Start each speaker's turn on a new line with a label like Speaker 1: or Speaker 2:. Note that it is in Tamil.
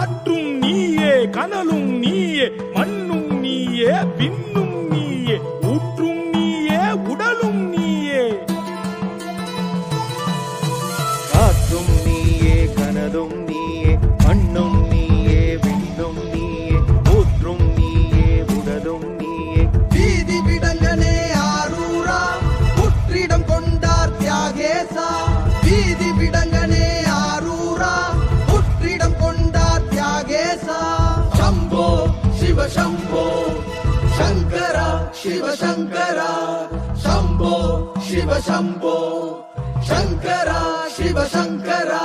Speaker 1: காற்றும் நீயே, கனலும் நீயே, மண்ணும் நீயே, விண்ணும் நீயே, ஊற்றும் நீயே, உடலும் நீயே.
Speaker 2: காற்றும் நீயே, கனலும் நீயே, மண்ணும் நீயே, விண்ணும் நீயே, ஊற்றும் நீயே, உடலும் நீயே.
Speaker 3: வீதி விடங்கனே ஆரூரா, புற்றிடம் கொண்டார் தியாகேசா. வீதி விடங்கனே ஆரூரா, புற்றிடம் கொண்டார் தியாகேசா. சம்போ சிவ சம்போ சங்கரா சிவ சங்கரா. சம்போ சிவ சம்போ சங்கரா சிவ சங்கரா.